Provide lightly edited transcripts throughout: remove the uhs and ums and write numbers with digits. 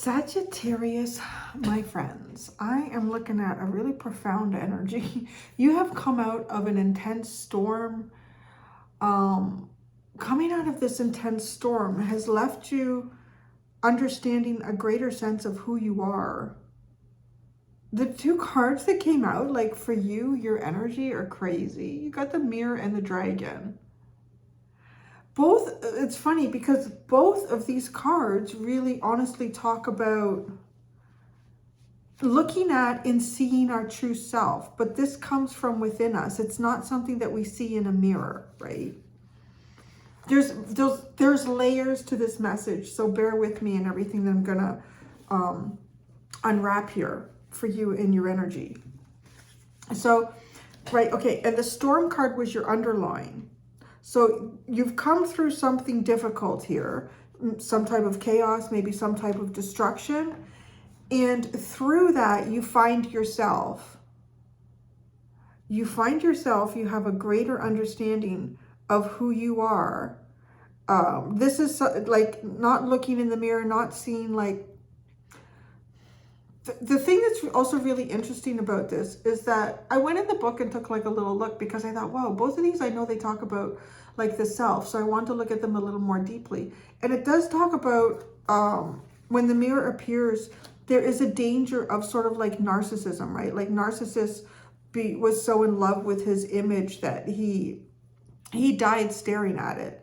Sagittarius, my friends, I am looking at a really profound energy. You have come out of an intense storm. Coming out of this intense storm has left you understanding a greater sense of who you are. The two cards that came out, like for you, your energy are crazy. You got the mirror and the dragon. Both, it's funny because both of these cards really honestly talk about looking at and seeing our true self, but this comes from within us. It's not something that we see in a mirror, right? There's layers to this message, so bear with me in everything that I'm gonna unwrap here for you in your energy. So, right, okay, and the storm card was your underline. So you've come through something difficult here, some type of chaos, maybe some type of destruction. And through that, you find yourself. You find yourself, you have a greater understanding of who you are. This is like not looking in the mirror, not seeing like, the thing that's also really interesting about this is that I went in the book and took like a little look because I thought, wow, both of these, I know they talk about like the self. So I want to look at them a little more deeply. And it does talk about when the mirror appears, there is a danger of sort of like narcissism, right? Like Narcissus was so in love with his image that he died staring at it.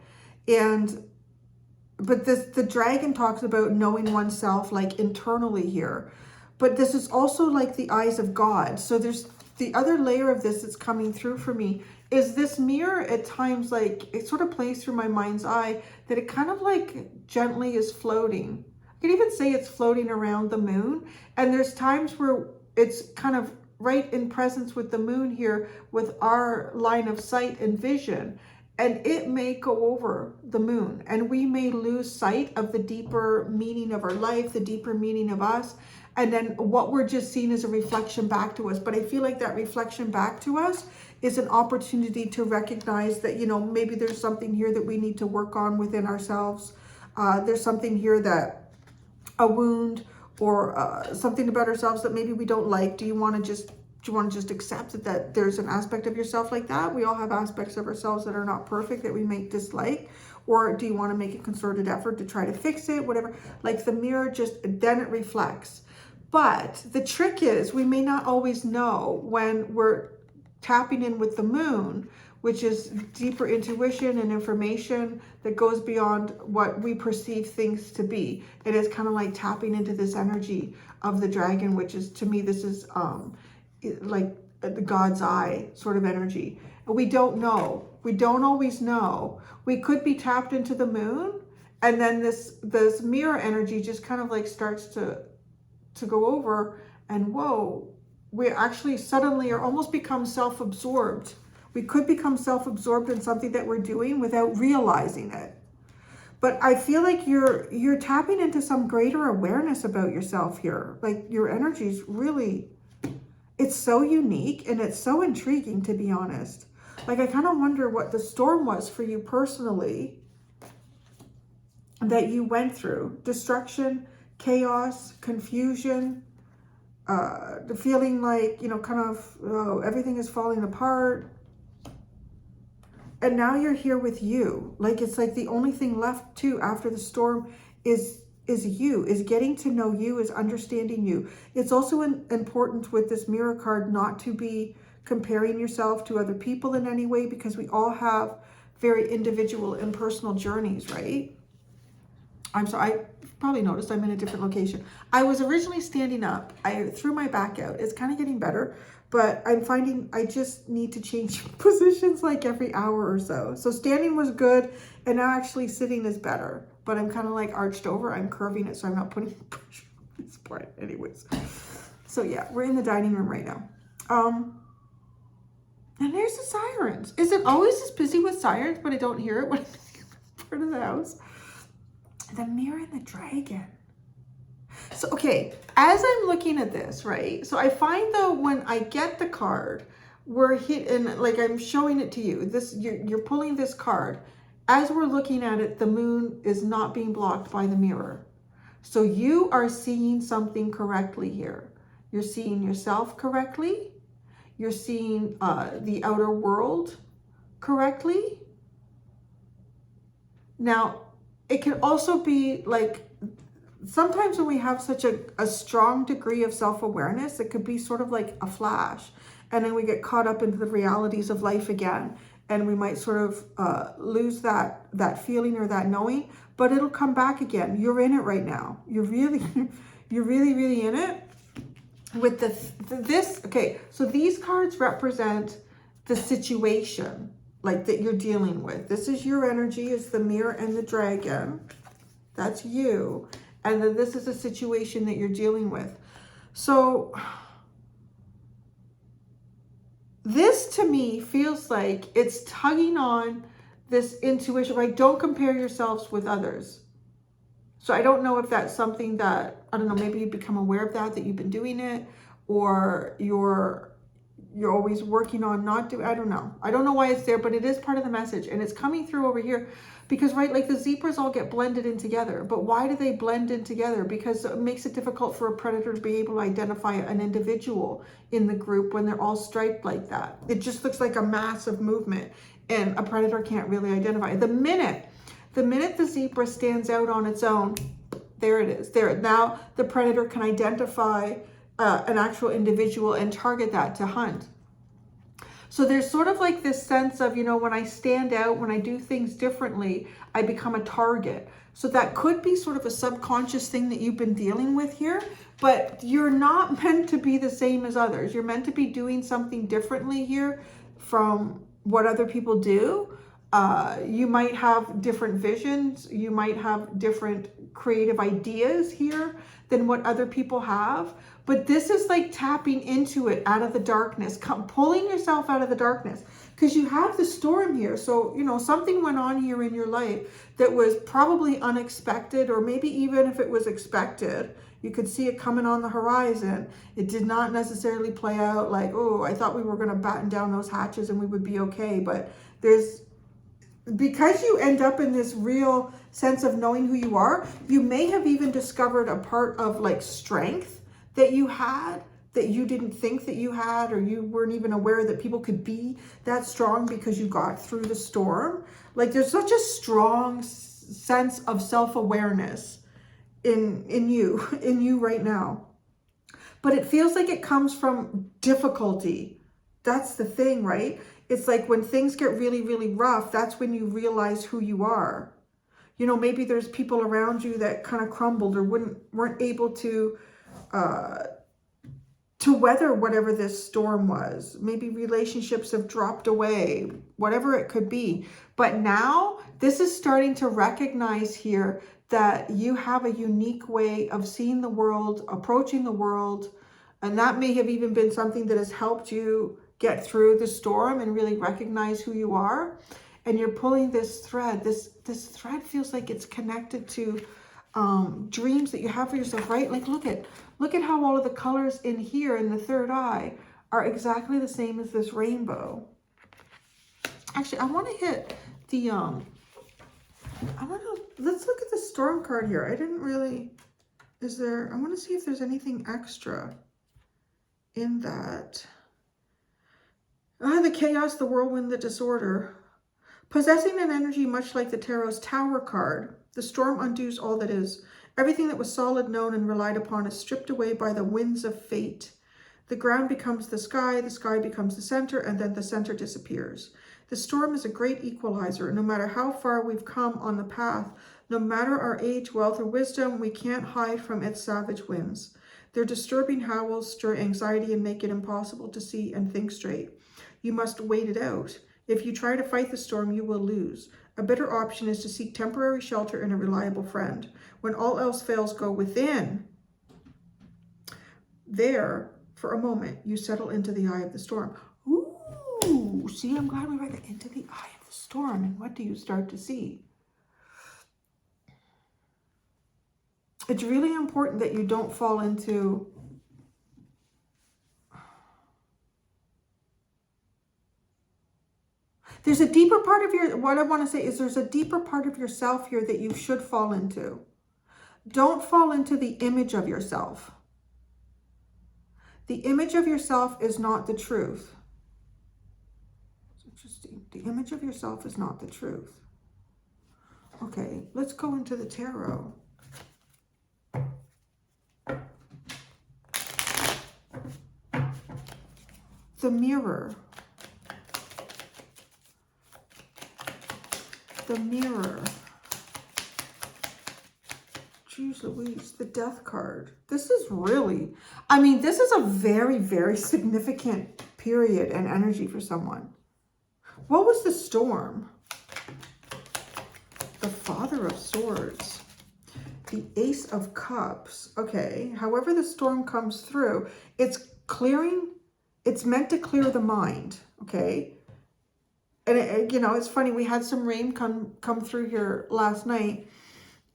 But the dragon talks about knowing oneself like internally here. But this is also like the eyes of God. So there's the other layer of this that's coming through for me is this mirror at times, like it sort of plays through my mind's eye that it kind of like gently is floating. I can even say it's floating around the moon. And there's times where it's kind of right in presence with the moon here with our line of sight and vision. And it may go over the moon and we may lose sight of the deeper meaning of our life, the deeper meaning of us. And then what we're just seeing is a reflection back to us. But I feel like that reflection back to us is an opportunity to recognize that, you know, maybe there's something here that we need to work on within ourselves. There's something here that a wound or something about ourselves that maybe we don't like. Do you want to just accept that there's an aspect of yourself like that? We all have aspects of ourselves that are not perfect, that we may dislike. Or do you want to make a concerted effort to try to fix it? Whatever. Like the mirror, just then it reflects. But the trick is we may not always know when we're tapping in with the moon, which is deeper intuition and information that goes beyond what we perceive things to be. It is kind of like tapping into this energy of the dragon, which is, to me, this is like the God's eye sort of energy. We don't know. We don't always know. We could be tapped into the moon, and then this mirror energy just kind of like starts to go over, and whoa, we actually suddenly are almost become self-absorbed. We could become self-absorbed in something that we're doing without realizing it. But I feel like you're tapping into some greater awareness about yourself here. Like your energy is really, it's so unique and it's so intriguing, to be honest. Like I kind of wonder what the storm was for you personally that you went through. Destruction, chaos, confusion, the feeling like, you know, kind of everything is falling apart. And now you're here with you. Like it's like the only thing left too after the storm is you, is getting to know you, is understanding you. It's also important with this mirror card not to be comparing yourself to other people in any way, because we all have very individual and personal journeys, right? I probably noticed I'm in a different location. I was originally standing up. I threw my back out. It's kind of getting better, but I'm finding I just need to change positions like every hour or so. So standing was good, and now actually sitting is better. But I'm kind of like arched over. I'm curving it so I'm not putting pressure on this part. Anyways, so yeah, we're in the dining room right now. And there's the sirens. Is it always just busy with sirens, but I don't hear it when I'm part of the house? The mirror and the dragon. So, okay, as I'm looking at this, right? So I find though, when I get the card, we're hitting, like I'm showing it to you. This, you're pulling this card. As we're looking at it, the moon is not being blocked by the mirror. So you are seeing something correctly here. You're seeing yourself correctly. You're seeing the outer world correctly. Now, it can also be like, sometimes when we have such a strong degree of self-awareness, it could be sort of like a flash. And then we get caught up into the realities of life again. And we might sort of lose that feeling or that knowing, but it'll come back again. You're in it right now. You're really, you're really in it. With this, okay, so these cards represent the situation like that you're dealing with. This is your energy, is the mirror and the dragon. That's you. And then this is a situation that you're dealing with. So this to me feels like it's tugging on this intuition, right? Don't compare yourselves with others. So I don't know if that's something that, I don't know, maybe you become aware of that you've been doing it, or you're always working on not doing, I don't know. I don't know why it's there, but it is part of the message. And it's coming through over here because, right, like the zebras all get blended in together. But why do they blend in together? Because it makes it difficult for a predator to be able to identify an individual in the group when they're all striped like that. It just looks like a massive movement and a predator can't really identify. The minute the zebra stands out on its own, there it is. There. Now the predator can identify an actual individual and target that to hunt. So there's sort of like this sense of, you know, when I stand out, when I do things differently, I become a target. So that could be sort of a subconscious thing that you've been dealing with here, but you're not meant to be the same as others. You're meant to be doing something differently here from what other people do. You might have different visions. You might have different creative ideas here than what other people have. But this is like tapping into it out of the darkness, pulling yourself out of the darkness, because you have the storm here. So, you know, something went on here in your life that was probably unexpected, or maybe even if it was expected, you could see it coming on the horizon. It did not necessarily play out like, oh, I thought we were going to batten down those hatches and we would be okay. But because you end up in this real sense of knowing who you are, you may have even discovered a part of like strength that you had that you didn't think that you had, or you weren't even aware that people could be that strong because you got through the storm. Like there's such a strong sense of self-awareness in you right now. But it feels like it comes from difficulty. That's the thing, right? It's like when things get really, really rough, that's when you realize who you are. You know, maybe there's people around you that kind of crumbled or weren't able to weather whatever this storm was. Maybe relationships have dropped away, whatever it could be. But now this is starting to recognize here that you have a unique way of seeing the world, approaching the world. And that may have even been something that has helped you get through the storm and really recognize who you are. And you're pulling this thread. This thread feels like it's connected to dreams that you have for yourself, right? Like look at how all of the colors in here in the third eye are exactly the same as this rainbow. Actually, I want to hit the let's look at the storm card here. I didn't really, I want to see if there's anything extra in that. The chaos, the whirlwind, the disorder. Possessing an energy much like the Tarot's Tower card, the storm undoes all that is. Everything that was solid, known, and relied upon is stripped away by the winds of fate. The ground becomes the sky becomes the center, and then the center disappears. The storm is a great equalizer. No matter how far we've come on the path, no matter our age, wealth, or wisdom, we can't hide from its savage winds. Their disturbing howls stir anxiety and make it impossible to see and think straight. You must wait it out. If you try to fight the storm, you will lose. A better option is to seek temporary shelter in a reliable friend. When all else fails, go within. There, for a moment, you settle into the eye of the storm. Ooh, see, I'm glad we read that. Into the eye of the storm. And what do you start to see? It's really important that you don't fall into there's a deeper part of what I want to say is there's a deeper part of yourself here that you should fall into. Don't fall into the image of yourself. The image of yourself is not the truth. It's interesting. The image of yourself is not the truth. Okay, let's go into the tarot. The mirror. The mirror. Jeez Louise, the death card. This is really, I mean, this is a very, very significant period and energy for someone. What was the storm? The Father of Swords. The Ace of Cups. Okay, however the storm comes through, it's clearing, it's meant to clear the mind, okay? And, you know, it's funny, we had some rain come through here last night,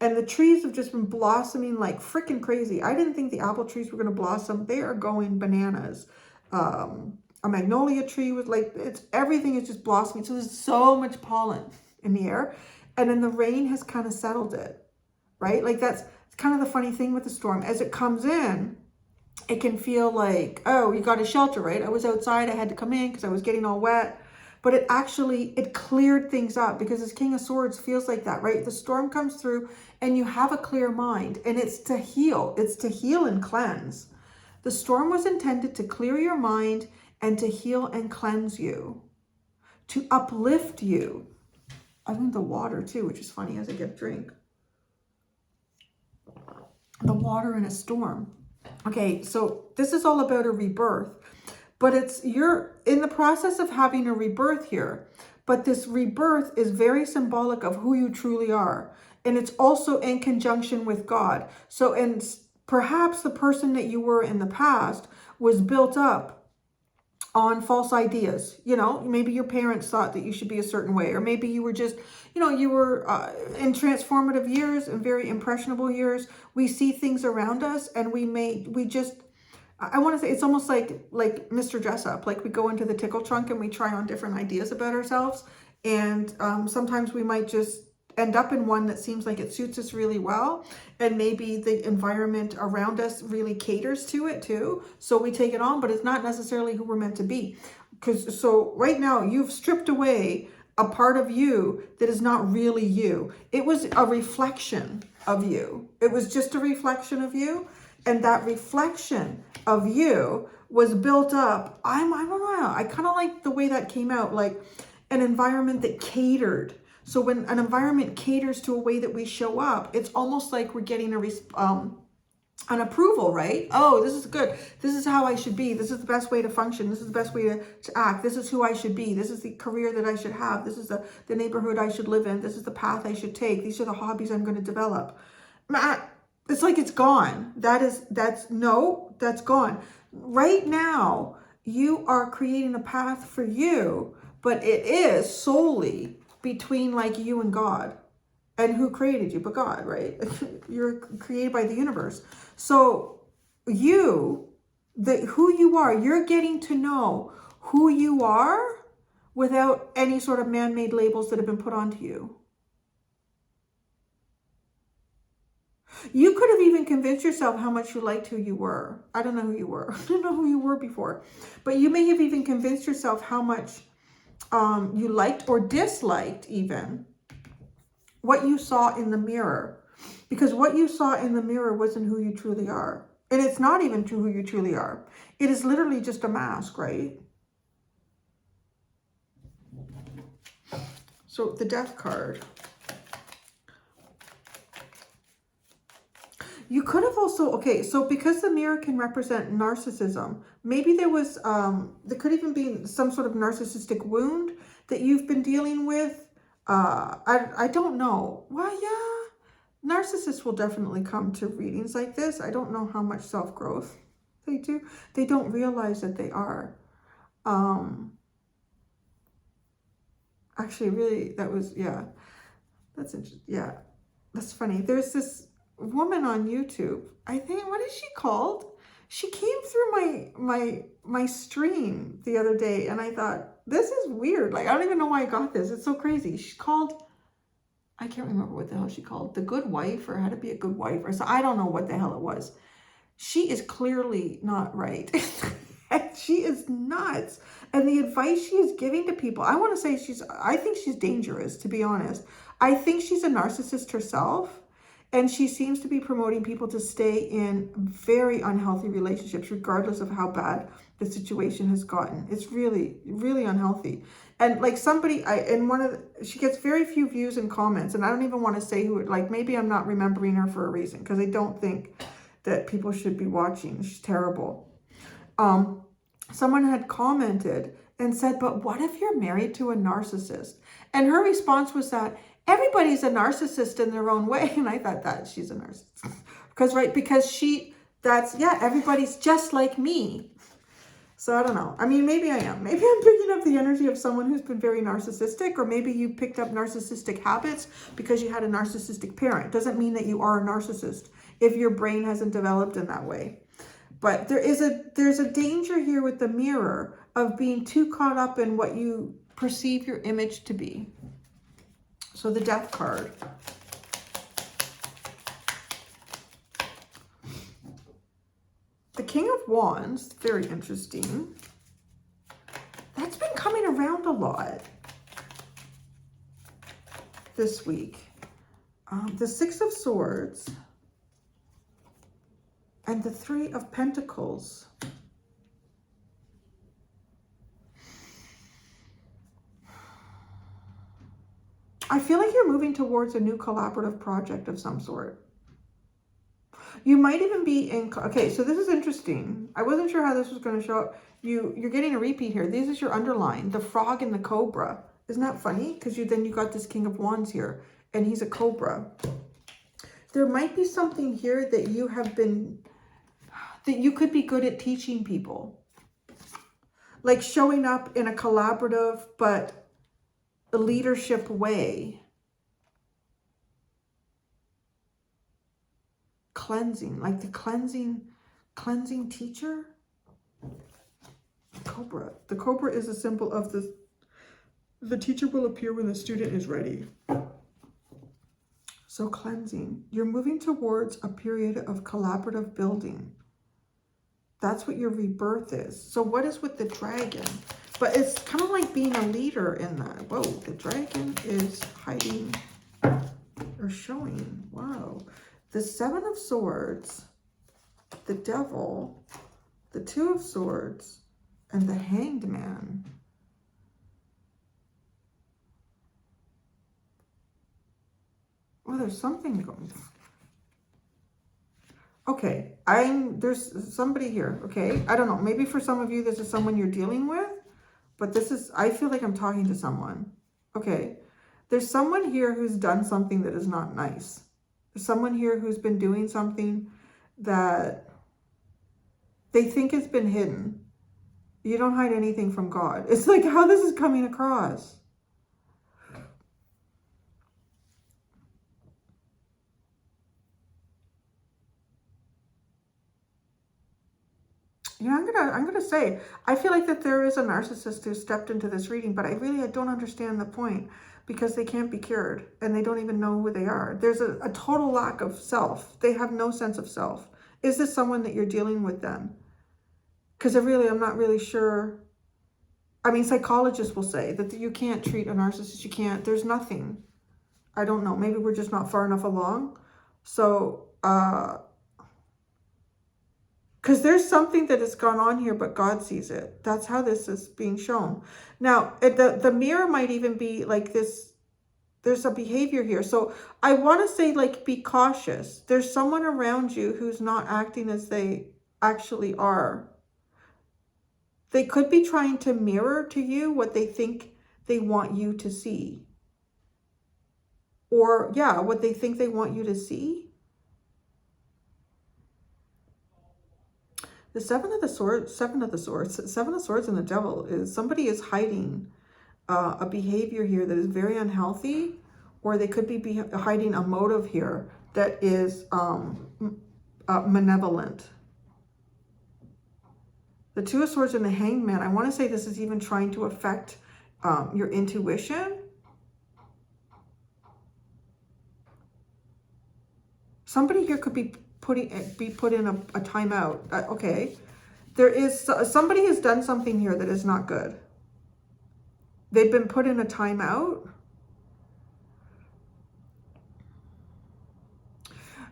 and the trees have just been blossoming like freaking crazy. I didn't think the apple trees were going to blossom. They are going bananas. A magnolia tree was like, everything is just blossoming. So there's so much pollen in the air. And then the rain has kind of settled it, right? Like that's kind of the funny thing with the storm. As it comes in, it can feel like, oh, you got a shelter, right? I was outside, I had to come in because I was getting all wet. But it cleared things up, because this King of Swords feels like that, right? The storm comes through and you have a clear mind, and it's to heal. It's to heal and cleanse. The storm was intended to clear your mind and to heal and cleanse you, to uplift you. I think the water too, which is funny as I get a drink. The water in a storm. Okay, so this is all about a rebirth. But you're in the process of having a rebirth here. But this rebirth is very symbolic of who you truly are. And it's also in conjunction with God. So, and perhaps the person that you were in the past was built up on false ideas. You know, maybe your parents thought that you should be a certain way. Or maybe you were just, you know, you were in transformative years and very impressionable years. We see things around us and I want to say it's almost like Mr. Dress Up. Like we go into the tickle trunk and we try on different ideas about ourselves. And sometimes we might just end up in one that seems like it suits us really well. And maybe the environment around us really caters to it too. So we take it on, but it's not necessarily who we're meant to be. So right now you've stripped away a part of you that is not really you. It was a reflection of you. It was just a reflection of you. And that reflection of you was built up. I don't know. I kind of like the way that came out, like an environment that catered. So when an environment caters to a way that we show up, it's almost like we're getting an approval, right? Oh, this is good. This is how I should be. This is the best way to function. This is the best way to act. This is who I should be. This is the career that I should have. This is the neighborhood I should live in. This is the path I should take. These are the hobbies I'm going to develop. It's like it's gone. That's gone. Right now, you are creating a path for you, but it is solely between like you and God. And who created you but God, right? You're created by the universe. So who you are, you're getting to know who you are without any sort of man-made labels that have been put onto you. You could have even convinced yourself how much you liked who you were. I don't know who you were. I didn't know who you were before. But you may have even convinced yourself how much you liked or disliked even what you saw in the mirror. Because what you saw in the mirror wasn't who you truly are. And it's not even true who you truly are. It is literally just a mask, right? So the Death card. You could have also, okay, so because the mirror can represent narcissism, maybe there could even be some sort of narcissistic wound that you've been dealing with. I don't know. Well, yeah, narcissists will definitely come to readings like this. I don't know how much self-growth they do. They don't realize that they are. Actually, really, that's interesting. Yeah, that's funny. There's this woman on YouTube. I think, what is she called? She came through my stream the other day, and I thought, this is weird. Like, I don't even know why I got this. It's so crazy. She's called I can't remember what the hell she called, the good wife, or how to be a good wife, or so. I don't know what the hell it was. She is clearly not right. She is nuts. And the advice she is giving to people, I want to say I think she's dangerous, to be honest. I think she's a narcissist herself. And she seems to be promoting people to stay in very unhealthy relationships, regardless of how bad the situation has gotten. It's really, really unhealthy. And like somebody, she gets very few views and comments, and I don't even want to say who, like maybe I'm not remembering her for a reason, because I don't think that people should be watching. She's terrible. Someone had commented and said, but what if you're married to a narcissist? And her response was that everybody's a narcissist in their own way. And I thought that she's a narcissist. Because everybody's just like me. So I don't know. I mean, maybe I am. Maybe I'm picking up the energy of someone who's been very narcissistic, or maybe you picked up narcissistic habits because you had a narcissistic parent. Doesn't mean that you are a narcissist if your brain hasn't developed in that way. But there's a danger here with the mirror of being too caught up in what you perceive your image to be. So the Death card. The King of Wands, very interesting. That's been coming around a lot this week. The Six of Swords and the Three of Pentacles. I feel like you're moving towards a new collaborative project of some sort. You might even be in, okay, so this is interesting. I wasn't sure how this was going to show up. You're getting a repeat here. This is your underline, the frog and the cobra. Isn't that funny? Because then you got this King of Wands here, and he's a cobra. There might be something here that you could be good at teaching people. Like showing up in a collaborative, but a leadership way. Cleansing, like the cleansing teacher. Cobra. The cobra is a symbol of the teacher will appear when the student is ready. So cleansing. You're moving towards a period of collaborative building. That's what your rebirth is. So what is with the dragon? But it's kind of like being a leader in that. Whoa, the dragon is hiding or showing. Wow. The Seven of Swords, the Devil, the Two of Swords, and the Hanged Man. Well, there's something going on. Okay, there's somebody here, okay? I don't know, maybe for some of you this is someone you're dealing with, but I feel like I'm talking to someone. Okay, there's someone here who's done something that is not nice. There's someone here who's been doing something that they think has been hidden. You don't hide anything from God. It's like how this is coming across. You know, I'm gonna say, I feel like that there is a narcissist who stepped into this reading, but I don't understand the point, because they can't be cured and they don't even know who they are. There's a total lack of self. They have no sense of self. Is this someone that you're dealing with then? Because I'm not really sure. I mean, psychologists will say that you can't treat a narcissist. You can't, there's nothing. I don't know. Maybe we're just not far enough along. So, because there's something that has gone on here, but God sees it. That's how this is being shown. Now, the mirror might even be like this. There's a behavior here. So I want to say, like, be cautious. There's someone around you who's not acting as they actually are. They could be trying to mirror to you what they think they want you to see. Or, yeah, what they think they want you to see. The Seven of Swords and the Devil is somebody is hiding a behavior here that is very unhealthy, or they could be hiding a motive here that is malevolent. The Two of Swords and the Hanged Man, I want to say this is even trying to affect your intuition. Somebody here could be put in a timeout. Okay. There is, somebody has done something here that is not good. They've been put in a timeout.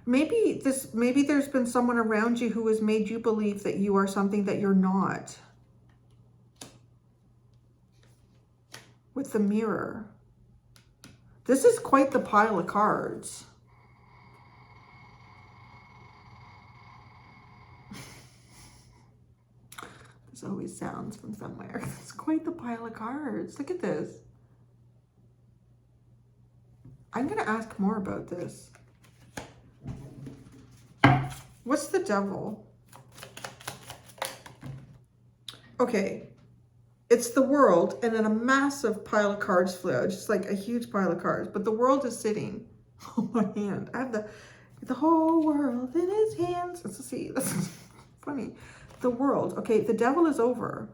Maybe there's been someone around you who has made you believe that you are something that you're not. With the mirror. This is quite the pile of cards. This always sounds from somewhere. It's quite the pile of cards. Look at this. I'm going to ask more about this. What's the devil? Okay. It's the world, and then a massive pile of cards flew out. Just like a huge pile of cards. But the world is sitting on my hand. I have the whole world in his hands. Let's see. This is funny. The world. Okay, the devil is over.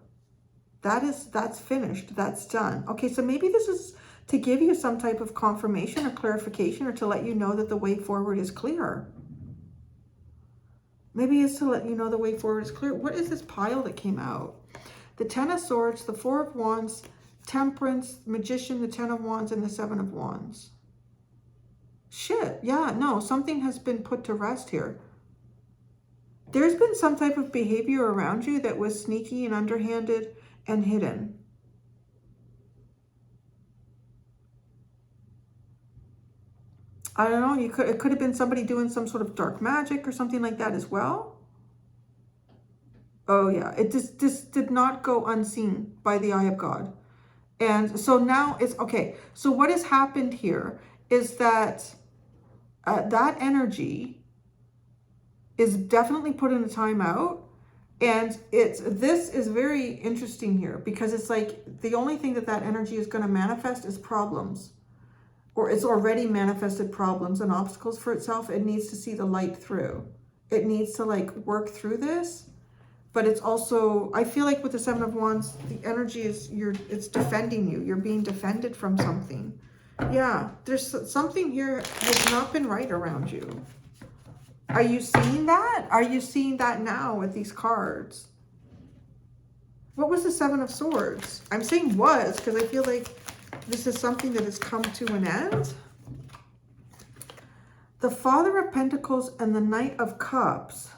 That's finished. That's done. Okay, so maybe this is to give you some type of confirmation or clarification, or to let you know that the way forward is clear. Maybe it's to let you know the way forward is clear. What is this pile that came out? The Ten of Swords, the Four of Wands, Temperance, Magician, the Ten of Wands, and the Seven of Wands. Shit. Yeah, no, something has been put to rest here. There's been some type of behavior around you that was sneaky and underhanded and hidden. I don't know. It could have been somebody doing some sort of dark magic or something like that as well. Oh yeah, this did not go unseen by the eye of God. And so now it's okay. So what has happened here is that that energy is definitely put in a timeout. And this is very interesting here, because it's like the only thing that energy is going to manifest is problems, or it's already manifested problems and obstacles for itself. It needs to see the light through. It needs to like work through this. But it's also, I feel like with the Seven of Wands, the energy is, it's defending you. You're being defended from something. Yeah, there's something here has not been right around you. Are you seeing that? Are you seeing that now with these cards? What was the Seven of Swords? I'm saying was, because I feel like this is something that has come to an end. The Father of Pentacles and the Knight of Cups.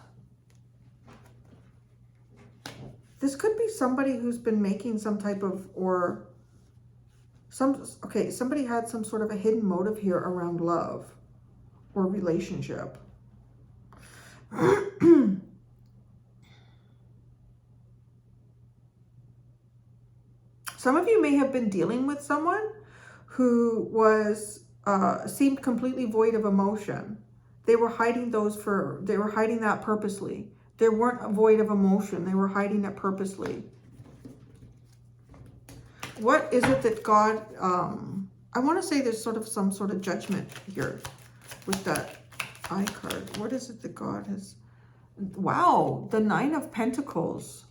This could be somebody who's been making some type of, somebody had some sort of a hidden motive here around love or relationship. Some of you may have been dealing with someone who was, seemed completely void of emotion. They were hiding they were hiding that purposely. They weren't void of emotion. They were hiding it purposely. What is it that God, I want to say there's sort of some sort of judgment here with that eye card. What is it that God has, wow, the Nine of Pentacles.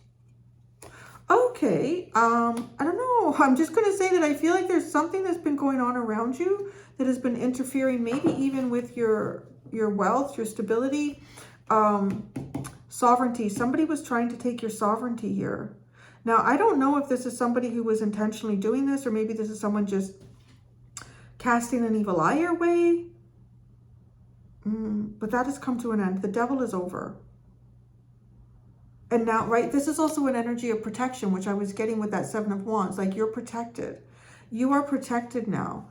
Okay, I don't know. I'm just going to say that I feel like there's something that's been going on around you that has been interfering, maybe even with your wealth, your stability, sovereignty. Somebody was trying to take your sovereignty here. Now, I don't know if this is somebody who was intentionally doing this, or maybe this is someone just casting an evil eye your way. But that has come to an end. The devil is over. And now, right, this is also an energy of protection, which I was getting with that Seven of Wands. Like, you're protected. You are protected now.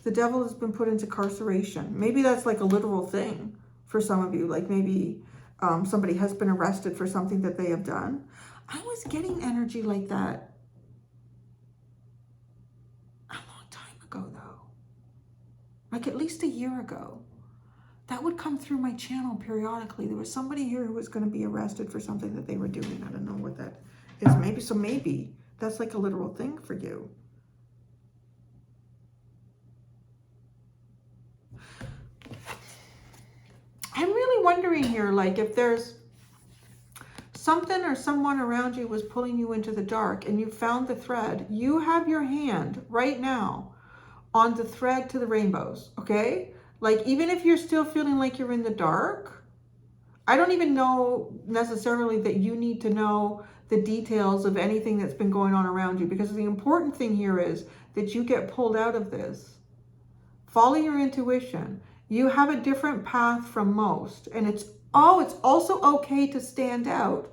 The devil has been put into incarceration. Maybe that's like a literal thing for some of you. Like maybe somebody has been arrested for something that they have done. I was getting energy like that a long time ago, though. Like at least a year ago. That would come through my channel periodically. There was somebody here who was going to be arrested for something that they were doing. I don't know what that is. Maybe that's like a literal thing for you. I'm really wondering here, like if there's something or someone around you was pulling you into the dark and you found the thread. You have your hand right now on the thread to the rainbows, okay? Like, even if you're still feeling like you're in the dark, I don't even know necessarily that you need to know the details of anything that's been going on around you, because the important thing here is that you get pulled out of this. Follow your intuition. You have a different path from most, and it's also okay to stand out,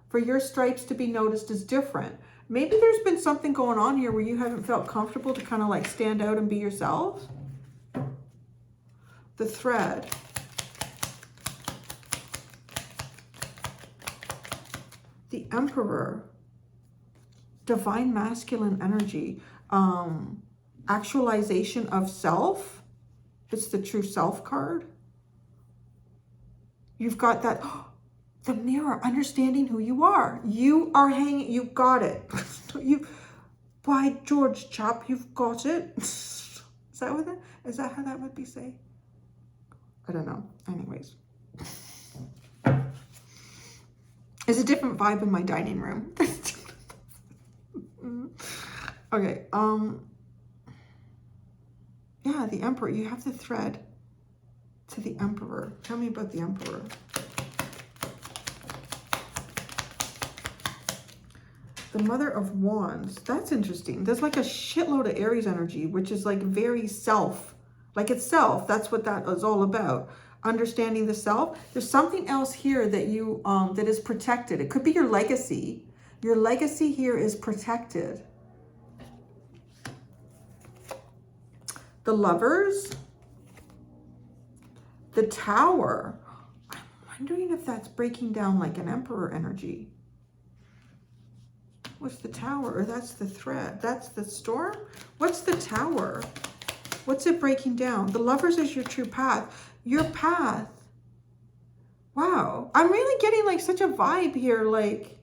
for your stripes to be noticed as different. Maybe there's been something going on here where you haven't felt comfortable to kind of like stand out and be yourself. The thread. The Emperor. Divine masculine energy. Actualization of self. It's the true self card. You've got that, the mirror, understanding who you are. You are hanging, you've got it. By George Chap, you've got it. Is that how that would be say? I don't know. Anyways. It's a different vibe in my dining room. Okay, yeah, the Emperor. You have the thread to the Emperor. Tell me about the Emperor. The Mother of Wands. That's interesting. There's like a shitload of Aries energy, which is like very self. Like it's self. That's what that is all about. Understanding the self. There's something else here that you that is protected. It could be your legacy. Your legacy here is protected. The Lovers. The Tower. I'm wondering if that's breaking down like an Emperor energy. What's the Tower? Or that's the thread. That's the Storm? What's the Tower? What's it breaking down? The Lovers is your true path. Your path. Wow. I'm really getting like such a vibe here. Like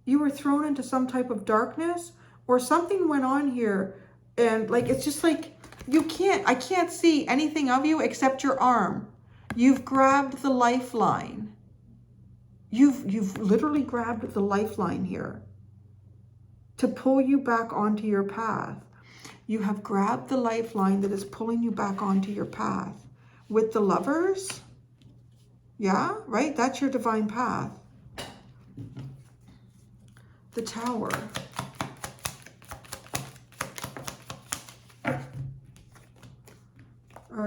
you were thrown into some type of darkness or something went on here. And like, it's just like, I can't see anything of you except your arm. You've grabbed the lifeline. You've literally grabbed the lifeline here to pull you back onto your path. You have grabbed the lifeline that is pulling you back onto your path. With the Lovers, yeah, right? That's your divine path. The Tower.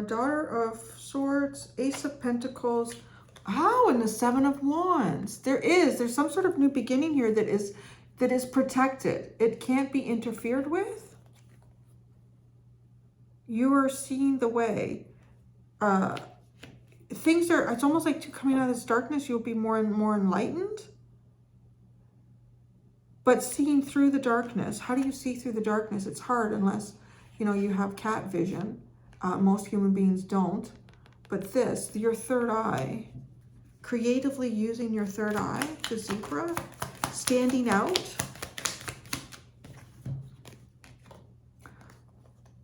Daughter of Swords, Ace of Pentacles. Oh, and the Seven of Wands. There's some sort of new beginning here that is protected. It can't be interfered with. You are seeing the way. It's almost like coming out of this darkness, you'll be more and more enlightened. But seeing through the darkness, how do you see through the darkness? It's hard unless, you have cat vision. Most human beings don't. But your third eye, creatively using your third eye, the zebra, standing out.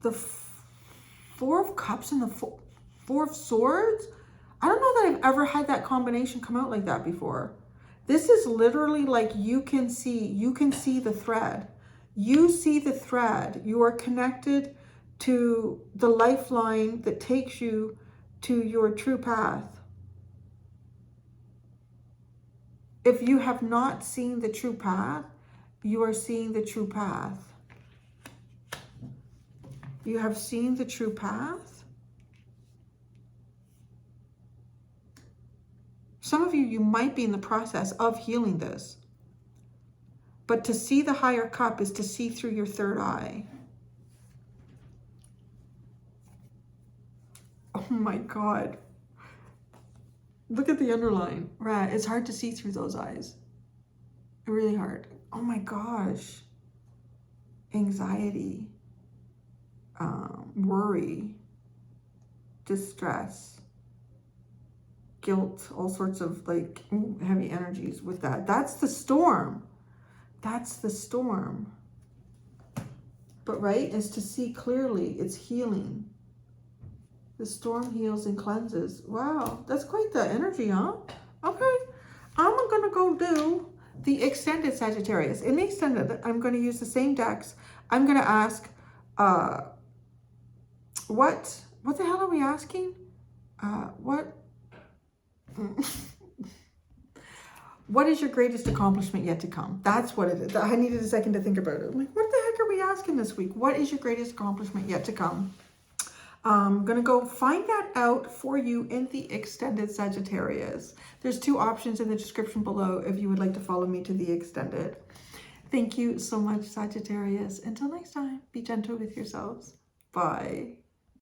The Four of Cups and the Four of Swords. I don't know that I've ever had that combination come out like that before. This is literally like you can see the thread. You see the thread. You are connected to the lifeline that takes you to your true path. If you have not seen the true path, you are seeing the true path. You have seen the true path. Some of you might be in the process of healing this. But to see the higher cup is to see through your third eye. Oh my God. Look at the underline. Right, it's hard to see through those eyes. Really hard. Oh my gosh. Anxiety. Worry. Distress. Guilt. All sorts of like heavy energies with that. That's the storm. That's the storm. But right, is to see clearly. It's healing. The storm heals and cleanses. Wow, that's quite the energy, huh? Okay, I'm going to go do the extended Sagittarius. In the extended, I'm going to use the same decks. I'm going to ask, what What the hell are we asking? What? What is your greatest accomplishment yet to come? That's what it is. I needed a second to think about it. I'm like, what the heck are we asking this week? What is your greatest accomplishment yet to come? I'm going to go find that out for you in the extended Sagittarius. There's 2 options in the description below if you would like to follow me to the extended. Thank you so much, Sagittarius. Until next time, be gentle with yourselves. Bye.